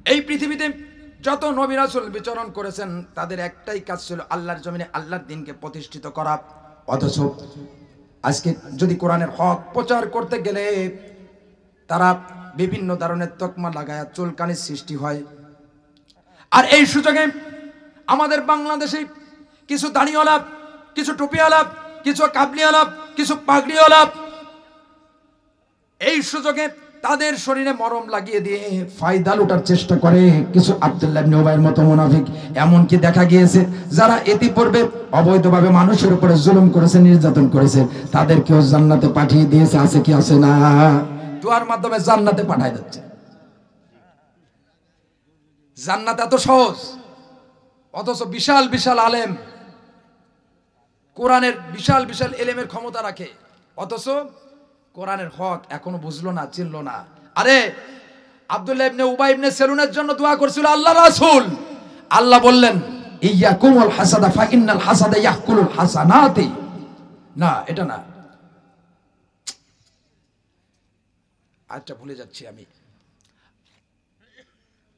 এই পৃথিবীতে যত নবী রাসূল বিচরণ করেছেন তাদের একটাই কাজ ছিল আল্লাহর জমিনে আল্লাহর দ্বীনকে প্রতিষ্ঠিত করা। অথচ আজকে যদি কোরআনের হক প্রচার করতে গেলে তারা বিভিন্ন ধরনের তকমা লাগায় চুলকানির সৃষ্টি হয়। আর এই সুযোগে আমাদের বাংলাদেশে কিছু দাড়িওয়ালা, কিছু টুপিওয়ালা, কিছু কাবলিওয়ালা, কিছু পাগড়িওয়ালা এই সুযোগে তাদের শরীরে মরম লাগিয়ে দিয়ে ফায়দা লুটার চেষ্টা করে। কিছু আব্দুল্লাহ ইবনে উবাইয়ের মতো মুনাফিক এমনকি দেখা গিয়েছে যারা ইতিপূর্বে অবৈধভাবে মানুষের উপরে জুলুম করেছে, নির্যাতন করেছে, তাদেরকেও জান্নাতে পাঠিয়ে দিয়েছে। আছে কি আছে না? দুয়ার মাধ্যমে জান্নাতে পাঠিয়ে দিচ্ছে। জান্নাত এত সহজ, অথচ বিশাল বিশাল আলেম কোরআনের বিশাল বিশাল এলেমের ক্ষমতা রাখে, অথচ কোরআনের হক এখনো বুঝলো না, চিনলো না। আরে আব্দুল্লাহ ইবনে উবাই ইবনে সেলুনের জন্য দোয়া করেছিল আল্লাহ রাসূল। আল্লাহ বললেন ইয়াকুমুল হাসাদা ফা ইন্নাল হাসাদা ইয়াকুলুল হাসানাতি। না, এটা না, আচ্ছা ভুলে যাচ্ছি আমি।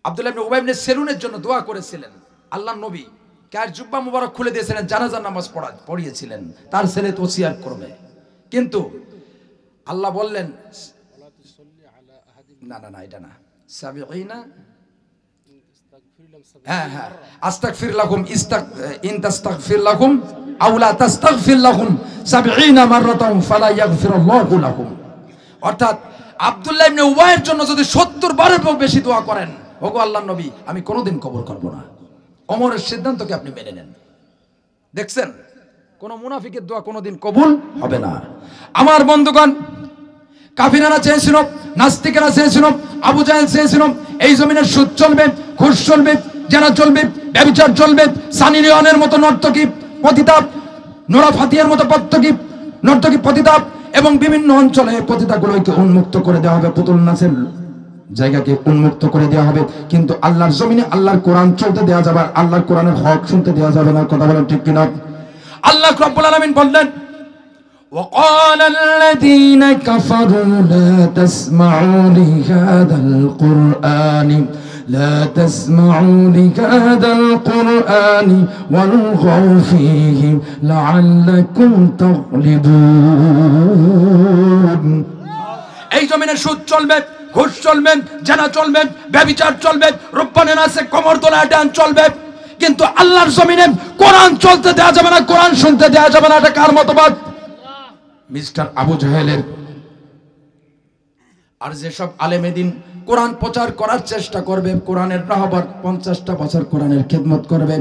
আব্দুল্লাহ ইবনে উবাই ইবনে সেলুনের জন্য দোয়া করেছিলেন আল্লাহর নবী, কার জুব্বা মুবারক খুলে দিয়েছিলেন, জানাজার নামাজ পড়িয়েছিলেন, তার ছেলে ওসিয়াত করবে। কিন্তু আল্লাহ বললেন না না না, এটা না, সাবিঈনা, হ্যাঁ হ্যাঁ, আস্তাগফির লাকুম ইন তাস্তাগফির লাকুম আও লা তাস্তাগফির লাকুম ৭০ মাররাতান ফালা ইয়াগফিরুল্লাহু লাকুম। অর্থাৎ আব্দুল্লাহ ইবনে উবাইয়ের জন্য যদি ৭০ বারের বেশি দোয়া করেন, ওগো আল্লাহর নবী আমি কোনোদিন কবুল করব না। ওমরের সিদ্ধান্তকে আপনি মেনে নেন। দেখছেন, কোন মুনাফিকের দোয়া কোনোদিন কবুল হবে না। আমার বন্ধুগণ, কাফিরারা চেয়েছিল, নাস্তিকেরা চেয়েছিল, আবু জাহেল চেয়েছিল এই জমিনের সুদ চলবে, ঘুষ চলবে, জেনা চলবে, ব্যভিচার চলবে, সানি লিওনের মতো নর্তকী পতিতা, নোরা ফাতিয়ার মতো নর্তকী পতিতা এবং বিভিন্ন অঞ্চলে পতিতাগুলোকে উন্মুক্ত করে দেওয়া হবে, পুতুল নাচের জায়গাকে উন্মুক্ত করে দেওয়া হবে। কিন্তু আল্লাহর জমিনে আল্লাহর কোরআন চলতে দেওয়া যাবে, আল্লাহর কোরআনের হক শুনতে দেওয়া যাবে না। কথা বলেন ঠিক কিনা? আল্লাহ রাব্বুল আলামিন বললেন وقال الذين كفروا لا تسمعوا لهذا القرآن لا تسمعوا لهذا القرآن والغوا فيه لعلكم تغلبون। এই জমিনে সুদ চলবে, ঘুষ চলবে, জেনা চলবে, ব্যভিচার চলবে, রূপবানে নাচে কোমর দোলায় ডান চলবে, কিন্তু আল্লাহর জমিনে কোরআন চলতে দেওয়া যাবে না, কোরআন শুনতে দেওয়া যাবে না। এটা কার মতবাদ? মিস্টার আবু জাহেলের। আর যেসব আলেমে দ্বীন কোরআন প্রচার করার চেষ্টা করবে, কোরআনের রাহবার 50টা বছর কোরআনের খেদমত করবে,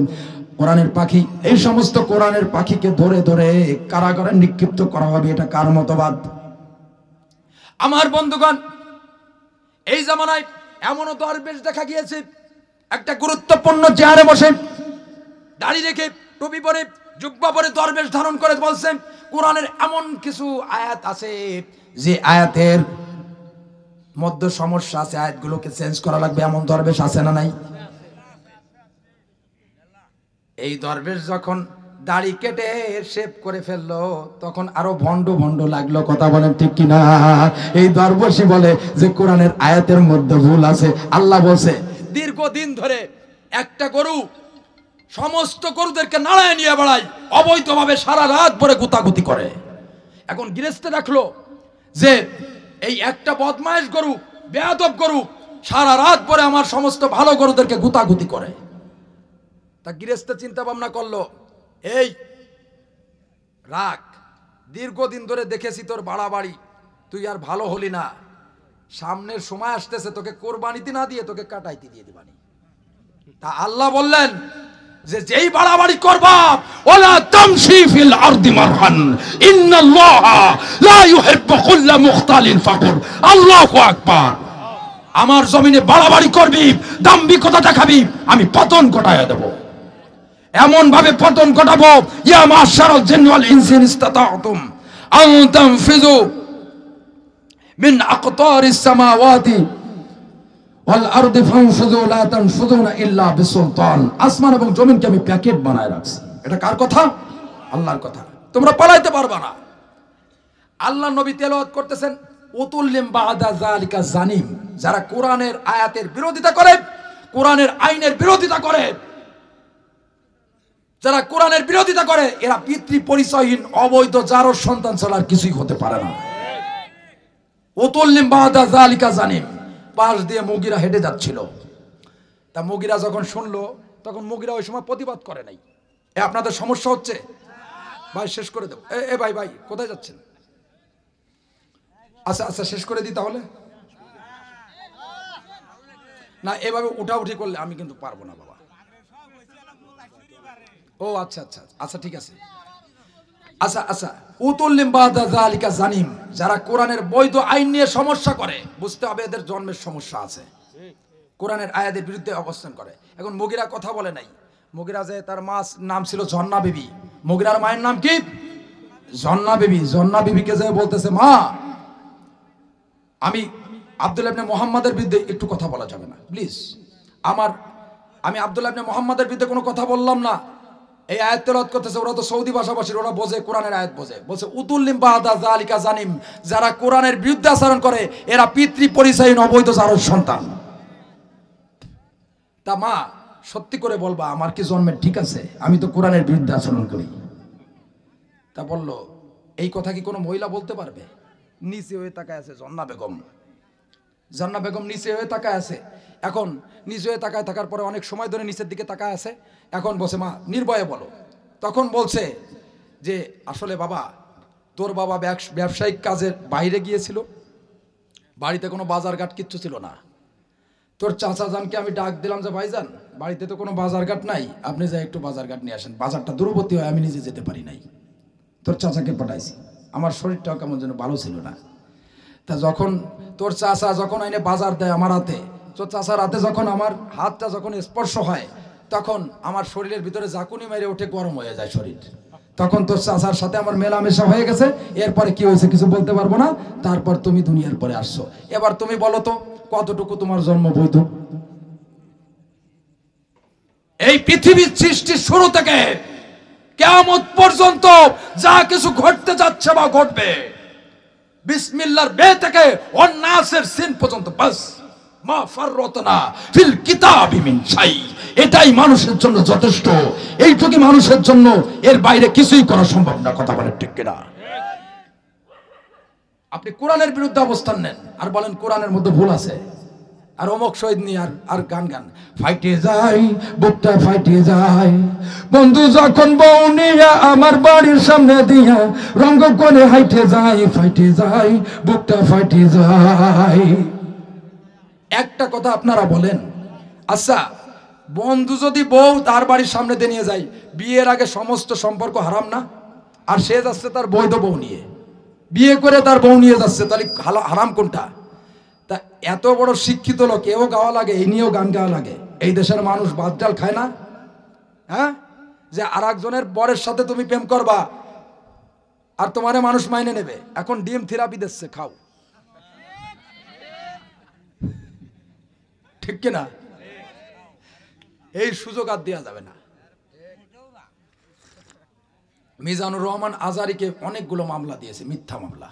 কোরআনের পাখি, এই সমস্ত কোরআনের পাখিকে ধরে ধরে কারাগারে নিক্ষিপ্ত করা হবে। এটা কার মতবাদ? আমার বন্ধুগণ, এই জামানায় এমনও দরবেশ দেখা গিয়েছে, একটা গুরুত্বপূর্ণ চেয়ারে বসে দাড়ি রেখে টুপি পরে জুব্বা পরে দরবেশ ধারণ করে বলছেন কোরআনের এমন কিছু আয়াত আছে যে আয়াতের মধ্যে সমস্যা আছে, আয়াতগুলোকে চেঞ্জ করা লাগবে। এমন দরবেশ আছে না নাই? এই দরবেশ যখন দাড়ি কেটে শেভ করে ফেললো তখন আরো ভণ্ড ভণ্ড লাগলো। কথা বলেন ঠিক কিনা? এই দরবেশই বলে যে কোরআনের আয়াতের মধ্যে ভুল আছে। আল্লাহ বলছে দীর্ঘদিন ধরে একটা গরু সমস্ত গরুদেরকে নাড়ায় নিয়ে বেড়ায়, অবৈধভাবে সারা রাত ভরে গুতাগুতি করে। এখন গৃহস্থে রাখলো যে এই একটা বদমাইশ গরু, বেয়াদব গরু সারা রাত ভরে আমার সমস্ত ভালো গরুদেরকে গুতাগুতি করে। তা গৃহস্থে চিন্তা ভাবনা করলো, এই রাখ, দীর্ঘদিন ধরে দেখেছি তোর বাড়াবাড়ি, তুই আর ভালো হলি না, সামনের সময় আসতেছে তোকে কোরবানিতে না দিয়ে তোকে কাটাইতে দিয়ে দিবানি। তা আল্লাহ বললেন যে যেই বাড়াবাড়ি করবা ওয়ালা তামশি ফিল আরদি মারহান ইন্নাল্লাহা লা ইউহিব্বু কুল্লা মুখতালিন ফাকুর। আল্লাহু আকবার। আমার জমিনে বাড়াবাড়ি করবি, দাম্ভিকতা দেখাবি, আমি পতন ঘটায় দেব। এমন ভাবে পতন ঘটাবো, ইয়া মাশারাল জিন্নি ওয়াল ইনসি ইসতাতা'তুম আন তানফিযু মিন আকতারিস সামাওয়াতি ওয়াল আরদি ফানফুযু লা তানফুযুনা ইল্লা বিসুলতান। আসমান এবং জমিনকে আমি প্যাকেট বানায় রাখছি। এটা কার কথা? আল্লাহর কথা। তোমরা পালাইতে পারবা না। আল্লাহর নবী তেলাওয়াত করতেছেন উতুল্লিম বাদা যালিকা জানিম। যারা কোরআনের আয়াতের বিরোধিতা করে কোরআনের আইনের বিরোধিতা করে, যারা কোরআনের বিরোধিতা করে, এরা পিতৃ পরিচয়হীন অবৈধ জারজ সন্তান ছাড়া আর কিছুই হতে পারে না। উতুল্লিম বাদা যালিকা জানিম। পাশ দিয়ে মুগিরা হেঁটে যাচ্ছিল, তা মুগিরা যখন শুনলো তখন মুগিরা ওই সময় প্রতিবাদ করে নাই। আপনাদের সমস্যা হচ্ছে ভাই, শেষ করে দেবো। ভাই ভাই কোথায় যাচ্ছেন? আচ্ছা আচ্ছা শেষ করে দিই তাহলে। না এভাবে উঠাউঠি করলে আমি কিন্তু পারবো না বাবা। ও আচ্ছা আচ্ছা আচ্ছা ঠিক আছে। আচ্ছা আচ্ছা, উতুল্লিম বাদা যালিকা জানিম, যারা কোরআনের বৈধ আইন নিয়ে সমস্যা করে, বুঝতে হবে এদের জন্মের সমস্যা আছে, কোরআনের আয়াতের বিরুদ্ধে অবস্থান করে। এখন মুগিরা কথা বলে নাই। মুগিরা যে তার মা নাম ছিল ঝর্ণা বিবি, মুগিরার মায়ের নাম কি? ঝর্ণা বিবি। ঝর্ণা বিবিকে যে বলতেছে, মা আমি আব্দুল্লাহ ইবনে মুহাম্মাদের বিরুদ্ধে একটু কথা বলা যাবে না প্লিজ, আমি আব্দুল্লাহ ইবনে মুহাম্মাদের বিরুদ্ধে কোনো কথা বললাম না। এই আয়াত তেলাওয়াত করতেছে, ওরা তো সৌদি ভাষাভাষীর, ওরা বোঝে কোরআনের আয়াত বোঝে। বলছে উতুল্লিম বাদা যালিকা জানিম, যারা কোরআনের বিরুদ্ধে আচরণ করে এরা পিতৃ পরিচয়হীন অবৈধ জারজ সন্তান। তা মা সত্যি করে বলবা আমার কি জন্মের ঠিক আছে? আমি তো কোরআনের বিরুদ্ধে আচরণ করি। তা বলল, এই কথা কি কোনো মহিলা বলতে পারবে? নিচে হয়ে তাকায় আছে ঝর্ণা বেগম। ঝর্ণা বেগম নিচে হয়ে তাকায় আছে। এখন নিচে হয়ে তাকায় থাকার পরে অনেক সময় ধরে নিচের দিকে তাকায় আছে। এখন বলছে, মা নির্ভয়ে বলো। তখন বলছে যে আসলে বাবা, তোর বাবা ব্যবসায়িক কাজের বাইরে গিয়েছিল, বাড়িতে কোনো বাজারঘাট কিচ্ছু ছিল না। তোর চাচা জানকে আমি ডাক দিলাম যে ভাইজান বাড়িতে তো কোনো বাজারঘাট নাই, আপনি যাই একটু বাজারঘাট নিয়ে আসেন। বাজারটা দূরবর্তী হয়, আমি নিজে যেতে পারি নাই, তোর চাচাকে পাঠাইছি। আমার শরীরটাও কেমন যেন ভালো ছিল না। তা যখন তোর চাচা যখন আইনে বাজার দেয় আমার হাতে, তোর চাচার হাতে যখন আমার হাতটা যখন স্পর্শ হয়, তখন আমার শরীরের ভিতরে জাকুনি মেরে ওঠে, গরম হয়ে যায় শরীর। তখন তোর চাচার সাথে আমার মেলামেশা হয়ে গেছে। এরপরে কি হয়েছে কিছু বলতে পারবো না। তারপর তুমি দুনিয়ার পরে আসছো। এবার তুমি বলো তো কতটুকু তোমার জন্ম বৈধ? এই পৃথিবীর সৃষ্টির শুরু থেকে কিয়ামত পর্যন্ত যা কিছু ঘটতে যাচ্ছে বা ঘটবে, বিসমিল্লাহর বে থেকে ওয়ান নাসের সিন পর্যন্ত, বাস মা ফাররাতনা ফিল কিতাবি মিন শাই, এটাই মানুষের জন্য যথেষ্ট। এইটুকু মানুষের জন্য, এর বাইরে কিছুই করা সম্ভব না। কথা বলেন ঠিক কিনা? আপনি কোরআনের বিরুদ্ধে অবস্থান নেন আর বলেন কোরআনের মধ্যে ভুল আছে, আর অমুক শহীদ নিয়ে আর গান ফাইটে যায়, বুকটা ফাইটে যায়। বন্ধু যখন বউ নিয়া আমার বাড়ির সামনে দিয়া রঙ্গ করে হাইটে যায়, ফাইটে যায়, বুকটা ফাইটে যায়। একটা কথা আপনারা বলেন, আচ্ছা বন্ধু যদি বউ তার বাড়ির সামনে দিয়ে নিয়ে যায়, বিয়ের আগে সমস্ত সম্পর্ক হারাম না? আর সে যাচ্ছে তার বৈধ বউ নিয়ে, বিয়ে করে তার বউ নিয়ে যাচ্ছে, তাহলে হারাম কোনটা? তা এত বড় শিক্ষিত লোক, এও গাওয়া লাগে, এই নিয়েও গান গাওয়া লাগে। এই দেশের মানুষ ভাত ডাল খায় না? হ্যাঁ, যে আর একজনের বরের সাথে তুমি প্রেম করবা আর তোমারে মানুষ মাইনে নেবে। এখন ডিম থেরাপি দিচ্ছে, খাও। ঠিক কিনা? এই সুযোগ আর দেওয়া যাবে না। মিজানুর রহমান আজারিকে অনেকগুলো মামলা দিয়েছে, মিথ্যা মামলা।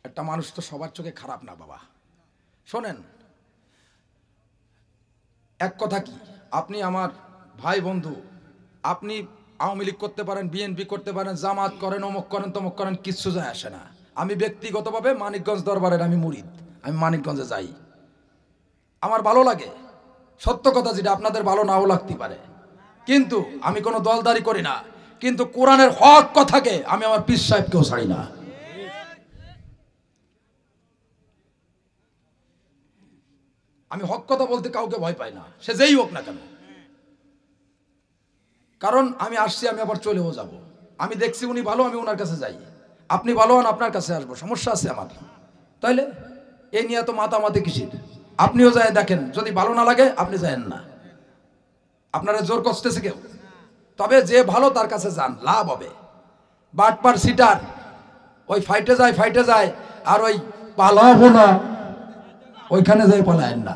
একটা মানুষ তো সবার চোখে খারাপ না বাবা। শোনেন, এক কথা কি, আপনি আমার ভাই বন্ধু, আপনি আওয়ামী লীগ করতে পারেন, বিএনপি করতে পারেন, জামাত করেন, অমুক করেন, তমুক করেন, কিচ্ছু যায় আসে না। আমি ব্যক্তিগতভাবে মানিকগঞ্জ দরবারের আমি মুরিদ, আমি মানিকগঞ্জে যাই, আমার ভালো লাগে। সত্য কথা যেটা আপনাদের ভালো নাও লাগতে পারে, কিন্তু আমি কোনো দলদারি করি না। কিন্তু কোরআনের হক কথাকে আমি আমার পীর সাহেবকেও ছাড়ি না। আমি হক কথা বলতে কাউকে ভয় পাই না, সে যেই হোক না কেন। কারণ আমি আসছি, আমি আবার চলেও যাব। আমি দেখছি উনি ভালো, আমি ওনার কাছে যাই। আপনি ভালো হন, আপনার কাছে আসবো, সমস্যা আছে আমার? তাইলে এই নিয়ে তো মাতামাতি কিসের? আপনিও যায় দেখেন, যদি ভালো না লাগে আপনি যায়েন না, আপনারা জোর করতেছে কেউ। তবে যে ভালো তার কাছে যান, লাভ হবে। বাটপার সিটার ওই ফাইটে যায়, আর ওই পালাবো না ওইখানে যাই পালায়েন না।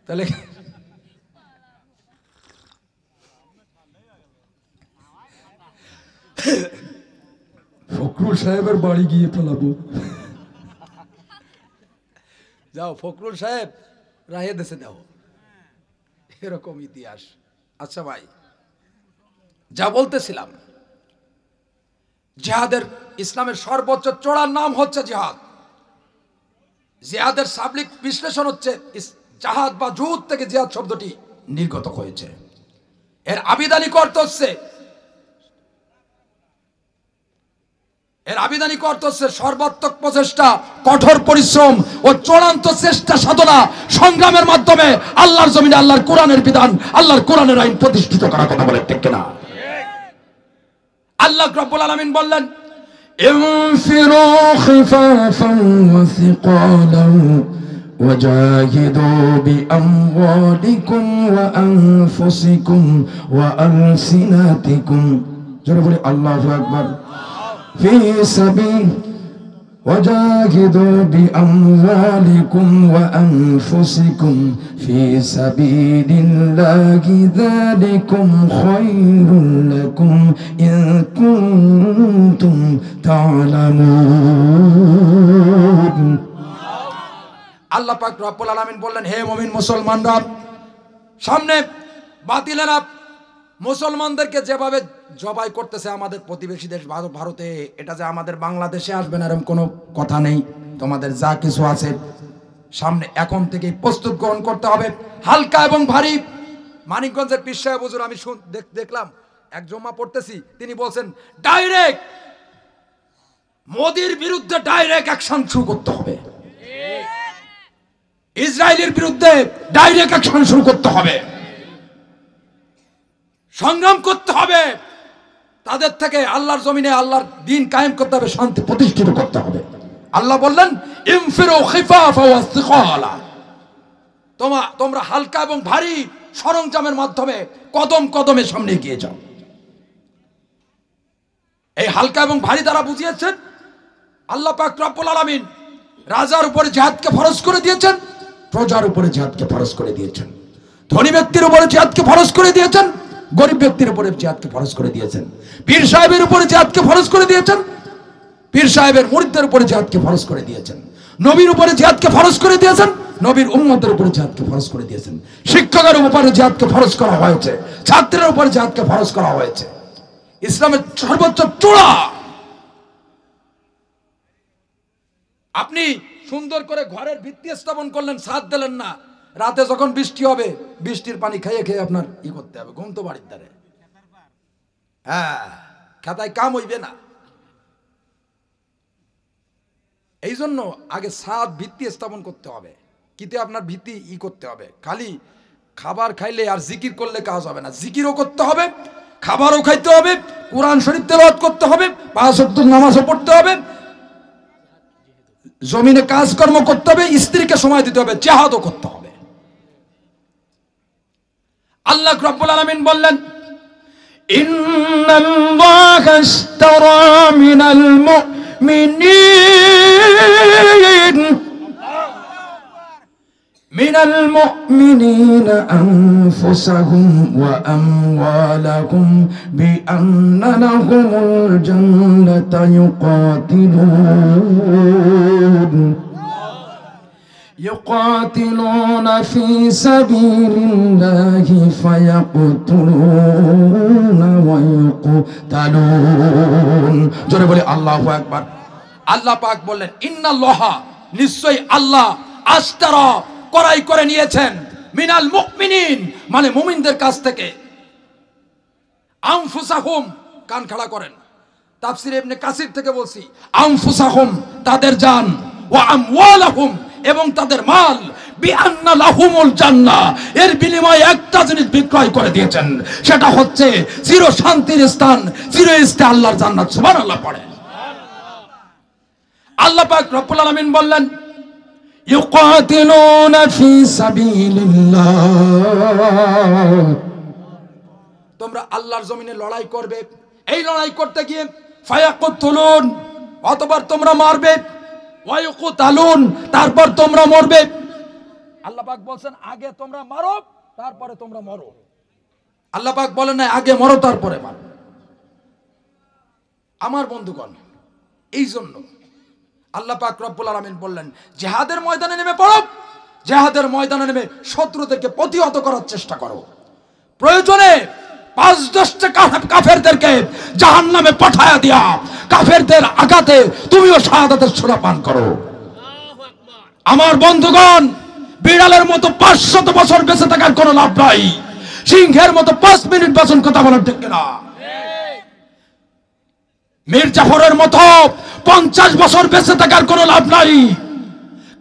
তাহলে ফখরুল সাহেবের বাড়ি গিয়ে পালাবো। যাও ফখরুল সাহেব রায়ে দেশে দাও, এরকম ইতিহাস। আচ্ছা ভাই, যা বলতেছিলাম, জিহাদের ইসলামের সর্বোচ্চ চূড়ার নাম হচ্ছে জিহাদ। জিহাদের শাব্দিক বিশ্লেষণ হচ্ছে জাহাদ বা যুদ্ধ থেকে জিহাদ শব্দটি নির্গত হয়েছে। এর আবিধানিক অর্থ হচ্ছে সর্বাত্মক প্রচেষ্টা, কঠোর পরিশ্রম ও চূড়ান্ত চেষ্টা সাধনা সংগ্রামের মাধ্যমে আল্লাহর জমিনে আল্লাহর কোরআনের বিধান, আল্লাহর কোরআনের আইন প্রতিষ্ঠিত করার কথা বলে, ঠিক কিনা? আল্লাহ রাব্বুল আলামিন বললেন, ইনফিরু খিফাফান ওয়া সিকালান ওয়াজাহিদু বিআমওয়ালিকুম ওয়া আনফুসিকুম ওয়া আলসিনাতিকুম। জোরে বলি আল্লাহু আকবার। ফি সাবিল وجاهدوا بأموالكم وأنفسكم في سبيل الله ذلكم خير لكم إن كنتم تعلمون। আল্লাহ পাক রব্বুল আলামিন বললেন, হে মুমিন মুসলমানরা, সামনে বাতিলেরা মুসলমানদেরকে যেভাবে জবাই করতেছে আমাদের প্রতিবেশী দেশ ভারতে, এটা যে আমাদের বাংলাদেশে আসবে না এরকম কোনো কথা নেই। তোমাদের যা কিছু আছে সামনে এখন থেকেই প্রস্তুত গ্রহণ করতে হবে, হালকা এবং ভারী। মানিকগঞ্জের পীর সাহেব হুজুর আমি দেখলাম, এক জুম্মা পড়তেছি, তিনি বলছেন ডাইরেক্ট মোদির বিরুদ্ধে ডাইরেক্ট অ্যাকশন শুরু করতে হবে, ইসরায়েলের বিরুদ্ধে ডাইরেক্ট অ্যাকশন শুরু করতে হবে, সংগ্রাম করতে হবে, তাদের থেকে আল্লাহর জমিনে আল্লাহর দ্বীন কায়েম করতে হবে, শান্তি প্রতিষ্ঠিত করতে হবে। আল্লাহ বললেন, ইনফিরু খিফাফা ওয়া সিকালা, তোমরা হালকা এবং ভারী সরঞ্জামের মাধ্যমে কদম কদমে সামনে এগিয়ে যাও। এই হালকা এবং ভারী দ্বারা বুঝিয়েছেন আল্লাহ পাক রব্বুল আলামিন রাজার উপরে জিহাদকে ফরজ করে দিয়েছেন, প্রজার উপরে জিহাদকে ফরজ করে দিয়েছেন, ধনী ব্যক্তির উপরে জিহাদকে ফরজ করে দিয়েছেন, গরিব ব্যক্তির উপরে জিহাদকে ফরজ করে দিয়েছেন, পীর সাহেবের উপরে জিহাদকে ফরজ করে দিয়েছেন, পীর সাহেবের মুরিদদের উপরে জিহাদকে ফরজ করে দিয়েছেন, নবীর উপরে জিহাদকে ফরজ করে দিয়েছেন, নবীর উম্মতের উপরে জিহাদকে ফরজ করে দিয়েছেন, শিক্ষকের উপরে জিহাদকে ফরজ করা হয়েছে, ছাত্রের উপরে জিহাদকে ফরজ করা হয়েছে। ইসলামের সর্বোচ্চ চূড়া। আপনি সুন্দর করে ঘরের ভিত্তি স্থাপন করলেন, ছাদ দিলেন না, রাতে যখন বৃষ্টি হবে বৃষ্টির পানি খেয়ে খেয়ে আপনার করতে হবে, ঘুম তো বাড়ির দ্বারে, হ্যাঁ, খাতায় কাম হইবে না। এই জন্য আগে ছাদ ভিত্তি স্থাপন করতে হবে, কিতে আপনার ভিত্তি করতে হবে। খালি খাবার খাইলে আর জিকির করলে কাজ হবে না, জিকিরও করতে হবে, খাবারও খাইতে হবে, কোরআন শরীফ তেলাওয়াত করতে হবে, 5 ওয়াক্ত নামাজও পড়তে হবে, জমিনে কাজকর্ম করতে হবে, স্ত্রীকে সময় দিতে হবে, জিহাদও করতে হবে। আল্লাহ রাব্বুল আলামিন বললেন, ইন্নাল্লাহা ইশতারা মিনাল মুমিনিনা আনফুসাহুম ওয়া আমওয়ালাহুম বিআন্না লাহুমুল জান্নাতা يقاتلون في سبيل الله فيقتلون ويقتلون। জোরে বলি আল্লাহু আকবার। আল্লাহ পাক বললেন, ইন্নাল্লাহা, নিশ্চয়ই আল্লাহ, আশতারা, ক্রয় করে নিয়েছেন, মিনাল মুমিনিন, মানে মুমিনদের কাছ থেকে, আনফুসাহুম, কান খাড়া করেন, তাফসীর ইবনে কাসির থেকে বলছি, আনফুসাহুম, তাদের জান, ওয়া আমওয়ালাহুম, এবং তাদের মাল, বিআন্না লাহুমুল জান্নাহ, এর বিনিময়ে একটা জিনিস বিক্রয় করে দিয়েছেন, সেটা হচ্ছে চির শান্তির স্থান, চিরস্থায়ী আল্লাহর জান্নাত। সুবহানাল্লাহ পড়ে। আল্লাহ পাক রব্বুল আলামিন বললেন, ইউকাতিলুনা ফি সাবিলিল্লাহ, তোমরা আল্লাহর জমিনে লড়াই করবে, এই লড়াই করতে গিয়ে ফায়াকুতুলুন, অতঃপর তোমরা মারবে, ওয়ায়ুকুতালুন, তারপর তোমরা মরবে। আল্লাহ পাক বলছেন আগে তোমরা মারো তারপরে তোমরা মরো। আল্লাহ পাক বলেন না আগে মরো তারপরে মারো। আমার বন্ধুগণ, এই জন্য আল্লাহ পাক রব্বুল আলামিন বললেন, জিহাদের ময়দানে নেমে পড়ো, জিহাদের ময়দানে নেমে শত্রুদেরকে প্রতিহত করার চেষ্টা করো। প্রয়োজনে ৫-১০টা কাফেরদেরকে জাহান্নামে পাঠায়া দিয়া কাফেরদের আঘাতে তুমিও শাহাদাতের ছোরা পান করো। আমার বন্ধুগণ, বিড়ালের মতো ৫০০ বছর বেঁচে থাকার কোনো লাভ নাই, সিংহের মতো ৫ মিনিট বাঁচন, কথা বলার ঠিক কিনা? মীর জাফরের মতো ৫০ বছর বেঁচে থাকার কোনো লাভ নাই,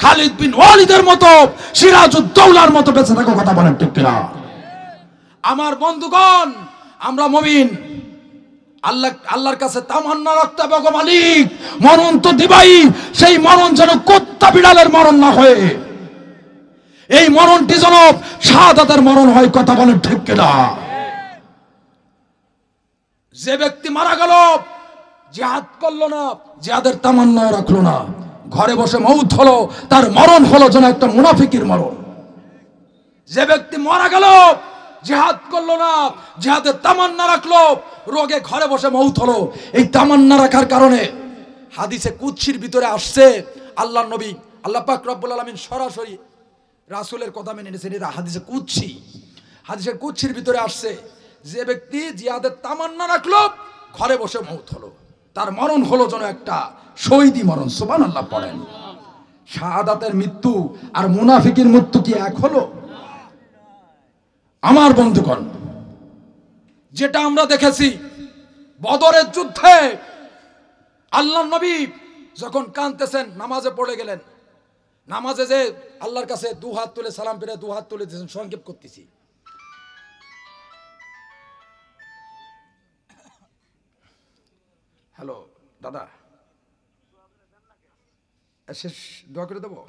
খালিদ বিন ওয়ালিদের মতো, সিরাজউদ্দৌলার মতো বেঁচে থাকো, কথা বলেন ঠিক কিনা? আমার বন্ধুগণ, আমরা মুমিন, আল্লাহর কাছে তামান্না রাখতে হবে, গো মালিক মরণ তো দিবাই, সেই মরণ যেন কুত্তা বিড়ালের মরণ না হয়, এই মরণটি যেন শাহাদাতের মরণ হয়, কথা বলেন ঠিক কিনা? যে ব্যক্তি মারা গেল, জিহাদ করলো না, জিহাদের তামান্না রাখলো না, ঘরে বসে মৌত হলো, তার মরণ হলো যেন একটা মুনাফিকের মরণ। যে ব্যক্তি মারা গেল, জিহাদ করলো না, জিহাদের তামান্না রাখলো, রোগে ঘরে বসে মৌত হলো, এই তামান্না রাখার কারণে হাদিসে কুদসির ভিতরে আসছে, আল্লাহর নবী আল্লাহ পাক রব্বুল আলামিন সরাসরি রাসূলের কথা মেনে নিয়েছেন, এটা হাদিসে কুদসি। হাদিসের কুদসির ভিতরে আসছে, যে ব্যক্তি জিহাদের তামান্না রাখলো, ঘরে বসে মৌত হলো, তার মরণ হলো যেন একটা শহীদি মরণ। সুবহানাল্লাহ পড়েন। শাহাদাতের মৃত্যু আর মুনাফিকের মৃত্যু কি এক হলো? আমার বন্ধুগণ, যেটা আমরা দেখেছি বদরের যুদ্ধে, আল্লাহর নবী যখন কাঁদতেছেন, নামাজে পড়ে গেলেন, নামাজে যে আল্লাহর কাছে দু হাত তুলে সালাম ফিরে দু হাত তুলে দিয়েছেন, সংক্ষেপ করতেছি। হ্যালো দাদা, শেষ দোয়া করে দেবো?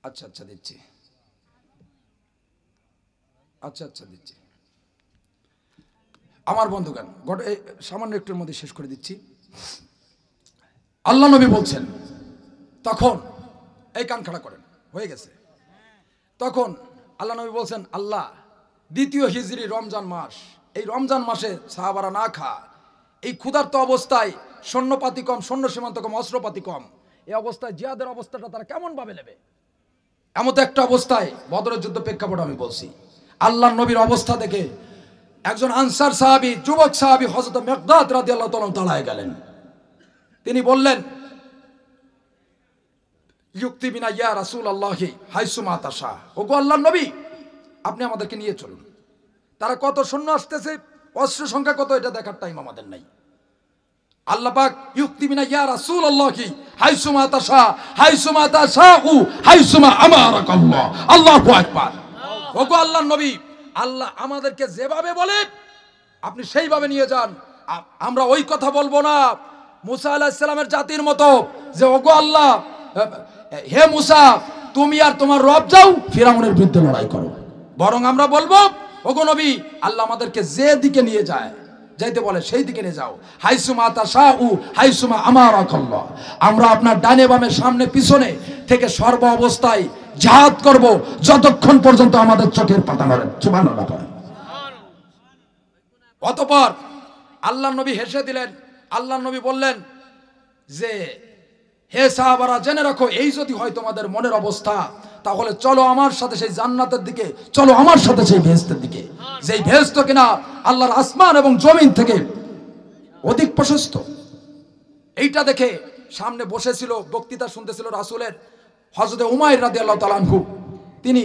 আচ্ছা আচ্ছা দিচ্ছি, আচ্ছা আচ্ছা দিচ্ছি। আমার বন্ধুগণ, সামান্য একটুর মধ্যে শেষ করে দিচ্ছি। আল্লাহ নবী বলছেন, তখন এই কান খাড়া করেন, হয়ে গেছে। তখন আল্লাহ নবী বলছেন, আল্লাহ, দ্বিতীয় হিজরি রমজান মাস, এই রমজান মাসে সাহাবারা না খা, এই ক্ষুধার্ত অবস্থায়, সৈন্যপাতি কম, সৈন্য সীমান্ত কম, অস্ত্রপাতি কম, এই অবস্থায় জিহাদের অবস্থাটা তারা কেমন ভাবে নেবে? এমন একটা অবস্থায় বদরের যুদ্ধ প্রেক্ষাপট আমি বলছি। আল্লাহর নবীর অবস্থা দেখে একজন আনসার সাহাবী, যুবক সাহাবী হযরত মিকদাদ রাদিয়াল্লাহু তাআলা দাঁড়ায় গেলেন। তিনি বললেন, ইউক্তি বিনা ইয়া রাসূলুল্লাহি হাইসুমা তাশা, ওগো আল্লাহর নবী, আপনি আমাদেরকে নিয়ে চলুন। তারা কত সৈন্য আসতেছে, অস্ত্র সংখ্যা কত, এটা দেখার টাইম আমাদের নাই। আল্লাহ পাক ইউক্তি বিনা ইয়া রাসূলুল্লাহি হাইসুমা তাশা, হাইসুমা তাশাউ হাইসুমা আমারাকাল্লাহ, আল্লাহু আকবার। ওগো আল্লাহর নবী, আল্লাহ আমাদেরকে যেভাবে বলে আপনি সেইভাবে নিয়ে যান। আমরা ওই কথা বলবো না মুসা আলাইহিস সালামের জাতির মতো, যে ওগো আল্লাহ, হে মুসা, তুমি আর তোমার রব যাও ফিরাউনের বিরুদ্ধে লড়াই করো। বরং আমরা বলবো, ওগো নবী, আল্লাহ আমাদেরকে যে দিকে নিয়ে যায়, যাইতে বলে সেই দিকে নিয়ে যাও। হাইসুমা তাশাউ হাইসুমা আমারাকাল্লাহ, আমরা আপনার ডানে বামে সামনে পিছনে থেকে সর্ব অবস্থায় জিহাদ করব, যতক্ষণ পর্যন্ত আমাদের চোখের পাতা নড়ে। সুবহানাল্লাহ। অতঃপর আল্লাহর নবী হেসে দিলেন। আল্লাহর নবী বললেন যে, হে সাহাবারা, জেনে রাখো, এই যদি হয় তোমাদের মনের অবস্থা, তাহলে চলো আমার সাথে সেই জান্নাতের দিকে, চলো আমার সাথে সেই বেহেশতের দিকে, যেই বেহেশত কিনা আল্লাহর আসমান এবং জমিন থেকে অধিক প্রশস্ত। এইটা দেখে সামনে বসেছিল, বক্তৃতা শুনতেছিল রাসূলের হযরত উমাইর রাদিয়াল্লাহু তাআলা আনহু। তিনি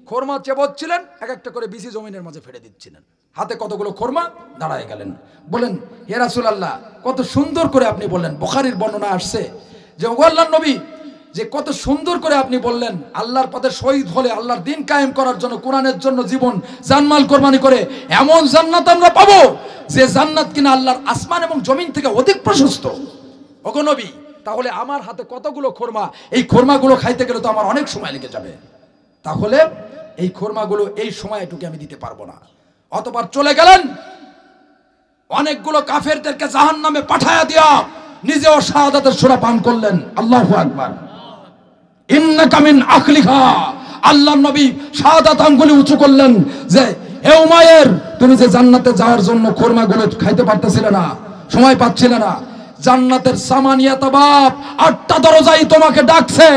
খোরমা চেবচ্ছিলেন, এক একটা করে বিসি জমিনের মাঝে ফেলে দিচ্ছিলেন, হাতে কতগুলো খোরমা। দাঁড়ায় গেলেন, বলেন, হে রাসূলুল্লাহ, কত সুন্দর করে আপনি বললেন। বুখারীর বর্ণনা আসছে যে, ওগো আল্লাহর নবী, যে কত সুন্দর করে আপনি বললেন, আল্লাহর পথে শহীদ হলে, আল্লাহর দিন কায়েম করার জন্য, কোরআনের জন্য জীবন জানমাল কোরবানি করে এমন জান্নাত আমরা পাবো, যে জান্নাত কিনা আল্লাহর আসমান এবং জমিন থেকে অধিক প্রশস্ত। ওগো নবী, তাহলে আমার হাতে কতগুলো খোরমা, এই খোরমাগুলো খাইতে গেলে তো আমার অনেক সময় লেগে যাবে, তাহলে এই খোরমাগুলো এই সময়টুকু আমি দিতে পারবো না। অতঃপর চলে গেলেন, অনেকগুলো কাফেরদেরকে জাহান্নামে পাঠায়া দিয়া নিজেও শাহাদাতের সূরা পান করলেন। আল্লাহু আকবার। ইন্নাকা মিন আখলিহা, আল্লাহর নবী শাহাদাত আঙ্গুলি উঁচু করলেন যে, হে উমাইর, তুমি যে জান্নাতে যাওয়ার জন্য খোরমাগুলো খাইতে পারতেছিলে না, সময় পাচ্ছিলে না, জান্নাতের সামানিয়াত বাব 8টা দরজাই তোমাকে ডাকছে।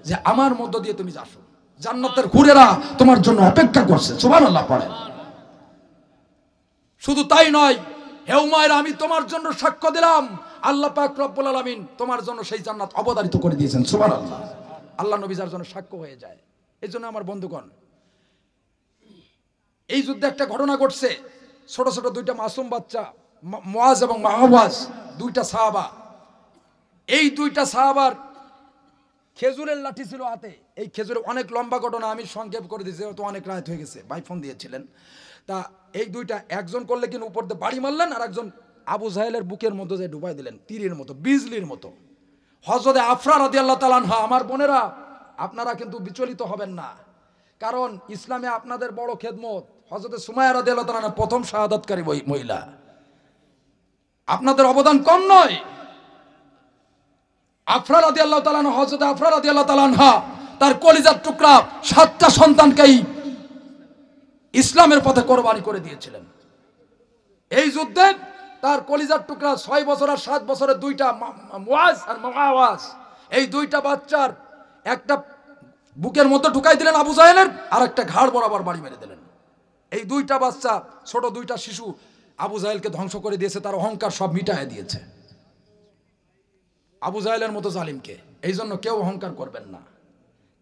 যে আমার মধ্য দিয়ে তুমি যাসো, জান্নাতের হুরেরা তোমার জন্য অপেক্ষা করছে। সুবহানাল্লাহ পড়েন। শুধু তাই নয়, হে উমাইর, আমি তোমার জন্য সাক্ষ্য দিলাম আল্লাহ পাক রব্বুল আলামিন তোমার জন্য সেই জান্নাত অবধারিত করে দিয়েছেন। সুবহানাল্লাহ। আল্লাহ নবী যার জন্য সাক্ষ্য হয়ে যায়। এই জন্য আমার বন্ধুগণ, এই যুদ্ধে একটা ঘটনা ঘটছে। ছোট ছোট দুইটা মাসুম বাচ্চা, মুআজ এবং মাহওয়াজ, দুইটা সাহাবা। এই দুইটা সাহাবার খেজুরের লাঠি ছিল হাতে। এই খেজুরের অনেক লম্বা ঘটনা, আমি সংক্ষেপ করে দিয়েছি, তো অনেক রাত হয়ে গেছে, ভাই ফোন দিয়েছিলেন। তা এই দুইটা, একজন করলে কিন্তু উপর দিয়ে বাড়ি মারলেন, আর একজন আবু জাহেলের বুকের মধ্যে যে ডুবাই দিলেন, তীরের মতো, বিজলির মতো। হযরতে আফরা রাদিয়াল্লাহু তাআলা আনহা, আমার বোনেরা আপনারা কিন্তু বিচলিত হবেন না, কারণ ইসলামে আপনাদের বড় খেদমত। হযরতে সুমাইয়া রাদিয়াল্লাহু তাআলা আনহা প্রথম শাহাদাতকারী মহিলা, আপনাদের অবদান কম নয়। আফরা রাদিয়াল্লাহু তাআলা আনহা, হযরতে আফরা রাদিয়াল্লাহু তাআলা আনহা তার কলিজার টুকরা 7টা সন্তানকেই ইসলামের পথে কোরবানি করে দিয়েছিলেন। এই যুদ্ধে তার কলিজার টুকরা 6 বছর আর 7 বছরের দুইটা মুআজ আর মুআওয়াজ, এই দুইটা বাচ্চার একটা বুকের মধ্যে ঢুকাই দিলেন আবু জাহেলের, আর একটা ঘাড় বরাবর বাড়ি মেরে দিলেন। এই দুইটা বাচ্চা, ছোট দুইটা শিশু আবু জাহেলকে ধ্বংস করে দিয়েছে, তার অহংকার সব মিটায় দিয়েছে আবু জাহেলের মতো জালিমকে। এই জন্য কেউ অহংকার করবেন না,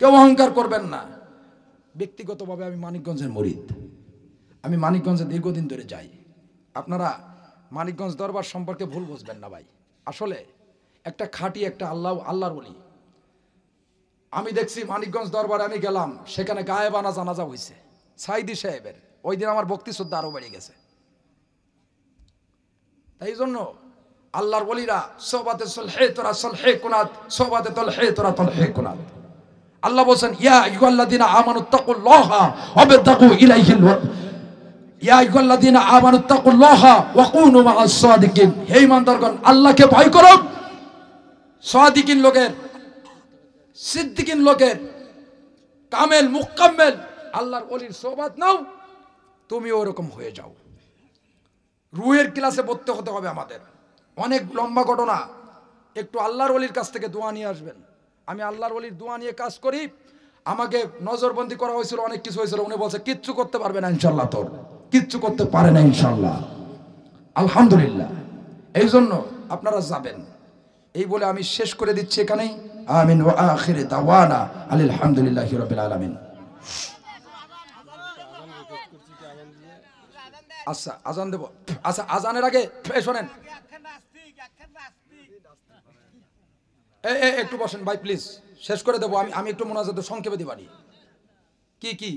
কেউ অহংকার করবেন না। ব্যক্তিগতভাবে আমি মানিকগঞ্জের মুরিদ, আমি মানিকগঞ্জে দীর্ঘদিন ধরে যাই। আপনারা মানিকগঞ্জ দরবার সম্পর্কে ভুল বুঝবেন না ভাই। আসলে একটা খাঁটি একটা আল্লাহর ওলি। আমি দেখছি মানিকগঞ্জ দরবারে আমি গেলাম, সেখানে গায়েবানা জানাজা হয়েছে সাইদি সাহেবের। ওই দিন আমার ভক্তি শ্রদ্ধা আরো বেড়ে গেছে। তাই জন্য আল্লাহর ওলিরা সোহবাতে সলহে তোরা সলহে কুনাত, সোহবাতে তলহে তোরা তলহে কুনাত। আল্লাহ বলেন, ইয়া আইয়ুহাল্লাযীনা আমানুত্তাকুল্লাহা ওয়াবতাগু ইলাইহিল ইয়া আইয়ুহাল্লাযীনা আমানুত্তাকুল্লাহা ওয়া কুনু মাআস সাদিকিন। হে ঈমানদারগণ, আল্লাহকে ভয় করো, সাদিকিন লোকের, সিদ্দিকিন লোকের, কামেল মুকাম্মেল আল্লাহর ওলির সোহবত নাও, তুমি ওরকম হয়ে যাও। রুহের ক্লাসে ভর্তি হতে হবে আমাদের। অনেক লম্বা ঘটনা, একটু আল্লাহর ওলির কাছ থেকে দোয়া নিয়ে আসবেন। আমি আল্লাহর ওলির দোয়া নিয়ে কাজ করি। আমাকে নজরবন্দি করা হয়েছিল, অনেক কিছু হয়েছিল। উনি বলছে কিচ্ছু করতে পারবে না ইনশাল্লাহ, তোর কিচ্ছু করতে পারে না ইনশাল্লাহ। আলহামদুলিল্লাহ। এই জন্য আপনারা যাবেন। এই বলে আমি শেষ করে দিচ্ছি এখানেই। আমিন ওয়া আখির দাওয়ানা আলহামদুলিল্লাহি রাব্বিল আলামিন। আচ্ছা আজান দেব। আচ্ছা আজানের আগে শোনেন, একটু বসেন ভাই প্লিজ, শেষ করে দেবো। আমি একটু মোনাজাত সংক্ষেপে দিবানি। কি